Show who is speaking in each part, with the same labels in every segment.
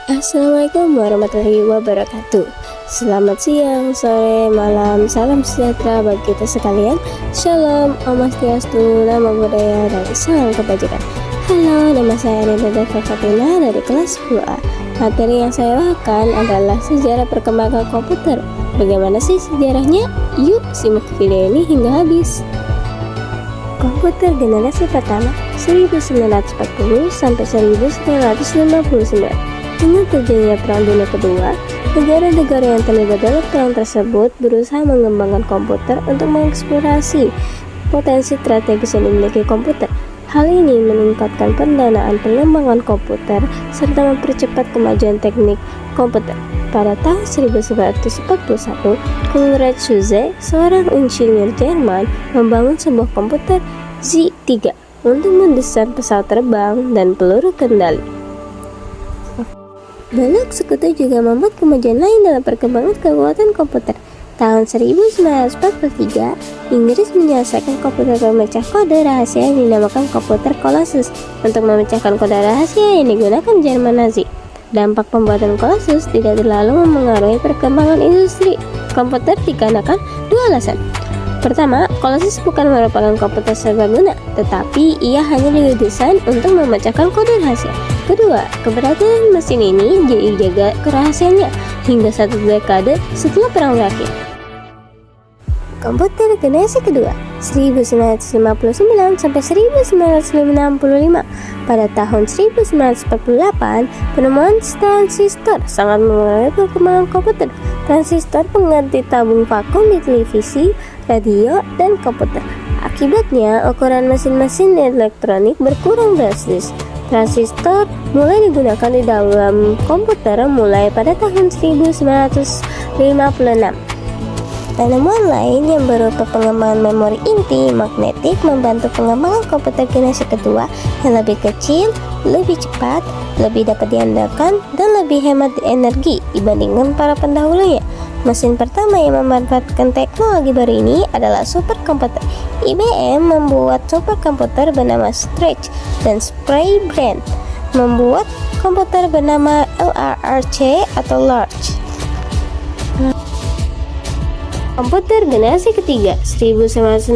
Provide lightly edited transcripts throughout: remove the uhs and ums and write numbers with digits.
Speaker 1: Assalamualaikum warahmatullahi wabarakatuh. Selamat siang, sore, malam, salam sejahtera bagi kita sekalian. Shalom, Om Swastiastu, Namo Buddhaya, dan salam kebajikan. Halo, nama saya Nida Fatina dari kelas 10A. Materi yang saya bawakan adalah sejarah perkembangan komputer. Bagaimana sih sejarahnya? Yuk simak video ini hingga habis. Komputer generasi pertama 1940 sampai 1959. Dengan terjadinya Perang Dunia Kedua, negara-negara yang terlibat dalam perang tersebut berusaha mengembangkan komputer untuk mengeksplorasi potensi strategis yang dimiliki komputer. Hal ini meningkatkan pendanaan pengembangan komputer serta mempercepat kemajuan teknik komputer. Pada tahun 1941, Konrad Zuse, seorang insinyur Jerman, membangun sebuah komputer Z3 untuk mendesain pesawat terbang dan peluru kendali. Banyak sekutu juga membuat kemajuan lain dalam perkembangan kekuatan komputer. Tahun 1943, Inggris menyelesaikan komputer pemecah kode rahasia yang dinamakan komputer Colossus untuk memecahkan kode rahasia yang digunakan Jerman Nazi. Dampak pembuatan Colossus tidak terlalu memengaruhi perkembangan industri komputer dikarenakan dua alasan. Pertama, Colossus bukan merupakan komputer serbaguna, tetapi ia hanya didesain untuk memecahkan kode rahasia. Kedua, keberadaan mesin ini dijaga kerahasiaannya hingga satu dekade setelah perang berakhir. Komputer generasi kedua 1959 sampai 1965. Pada tahun 1948, penemuan transistor sangat mempengaruhi perkembangan komputer. Transistor pengganti tabung vakum di televisi, radio, dan komputer. Akibatnya, ukuran mesin-mesin elektronik berkurang drastis. Transistor mulai digunakan di dalam komputer mulai pada tahun 1956. Penemuan lain yang berupa pengembangan memori inti magnetik membantu pengembangan komputer generasi kedua yang lebih kecil, lebih cepat, lebih dapat diandalkan, dan lebih hemat energi dibandingkan para pendahulunya. Mesin pertama yang memanfaatkan teknologi baru ini adalah superkomputer. IBM membuat superkomputer bernama Stretch dan Spray Brand membuat komputer bernama LRRC atau Large. Komputer generasi ketiga 1965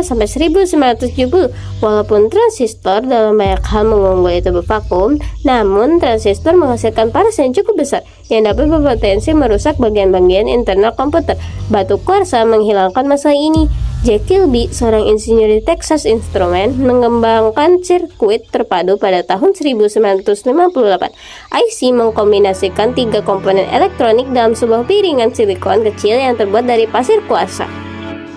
Speaker 1: sampai 1970. Walaupun transistor dalam banyak hal mengungguli tubuh vakum, namun transistor menghasilkan panas yang cukup besar yang dapat berpotensi merusak bagian-bagian internal komputer. Batu kuarsa menghilangkan masalah ini. Jack Kilby, seorang insinyur di Texas Instruments, mengembangkan sirkuit terpadu pada tahun 1958. IC mengkombinasikan tiga komponen elektronik dalam sebuah piringan silikon kecil yang terbuat dari pasir kuarsa.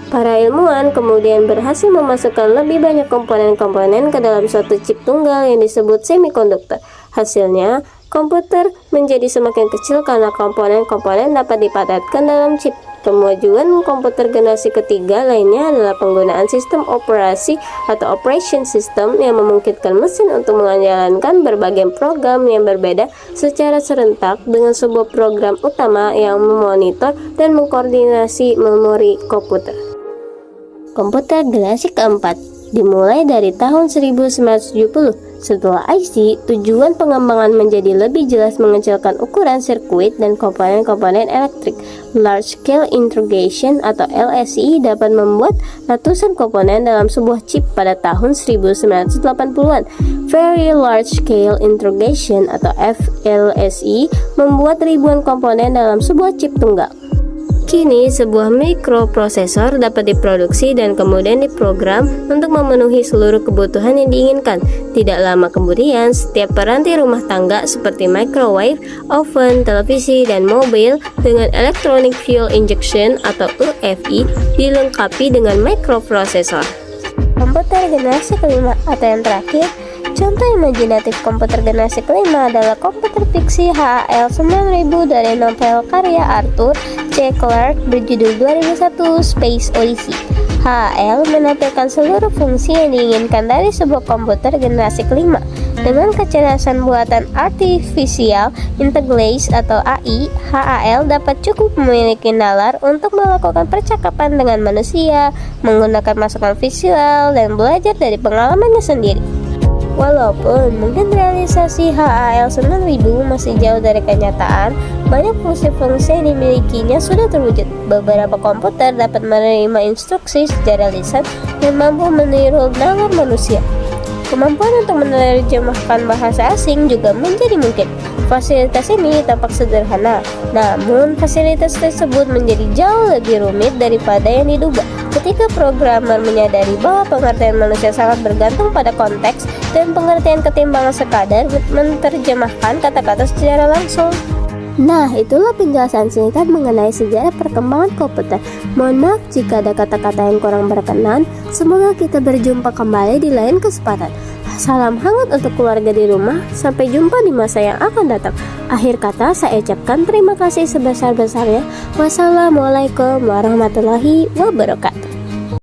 Speaker 1: Para ilmuwan kemudian berhasil memasukkan lebih banyak komponen-komponen ke dalam suatu chip tunggal yang disebut semikonduktor. Hasilnya, komputer menjadi semakin kecil karena komponen-komponen dapat dipadatkan dalam chip. Kemajuan komputer generasi ketiga lainnya adalah penggunaan sistem operasi atau operation system yang memungkinkan mesin untuk menjalankan berbagai program yang berbeda secara serentak dengan sebuah program utama yang memonitor dan mengkoordinasi memori komputer. Komputer generasi keempat dimulai dari tahun 1970. Setelah IC, tujuan pengembangan menjadi lebih jelas mengecilkan ukuran sirkuit dan komponen-komponen elektrik. Large Scale Integration atau LSI dapat membuat ratusan komponen dalam sebuah chip pada tahun 1980-an. Very Large Scale Integration atau FLSI membuat ribuan komponen dalam sebuah chip tunggal. Kini, sebuah mikroprosesor dapat diproduksi dan kemudian diprogram untuk memenuhi seluruh kebutuhan yang diinginkan. Tidak lama kemudian, setiap peranti rumah tangga seperti microwave, oven, televisi, dan mobil dengan Electronic Fuel Injection atau EFI dilengkapi dengan mikroprosesor. Komputer generasi kelima atau yang terakhir, contoh imajinatif komputer generasi kelima adalah komputer fiksi HAL 9000 dari novel karya Arthur C. Clarke berjudul 2001 Space Odyssey. HAL menampilkan seluruh fungsi yang diinginkan dari sebuah komputer generasi kelima. Dengan kecerdasan buatan Artificial Intelligence atau AI, HAL dapat cukup memiliki nalar untuk melakukan percakapan dengan manusia, menggunakan masukan visual, dan belajar dari pengalamannya sendiri. Walaupun mungkin realisasi HAL 9000 masih jauh dari kenyataan, banyak fungsi-fungsi yang dimilikinya sudah terwujud. Beberapa komputer dapat menerima instruksi secara lisan dan mampu meniru nalar manusia. Kemampuan untuk menerjemahkan bahasa asing juga menjadi mungkin. Fasilitas ini tampak sederhana, namun fasilitas tersebut menjadi jauh lebih rumit daripada yang diduga. Ketika programmer menyadari bahwa pengertian manusia sangat bergantung pada konteks dan pengertian ketimbang sekadar menerjemahkan kata-kata secara langsung. Nah, itulah penjelasan singkat mengenai sejarah perkembangan komputer. Mohon maaf jika ada kata-kata yang kurang berkenan. Semoga kita berjumpa kembali di lain kesempatan. Salam hangat untuk keluarga di rumah. Sampai jumpa di masa yang akan datang. Akhir kata saya ucapkan terima kasih sebesar-besarnya. Wassalamualaikum warahmatullahi wabarakatuh.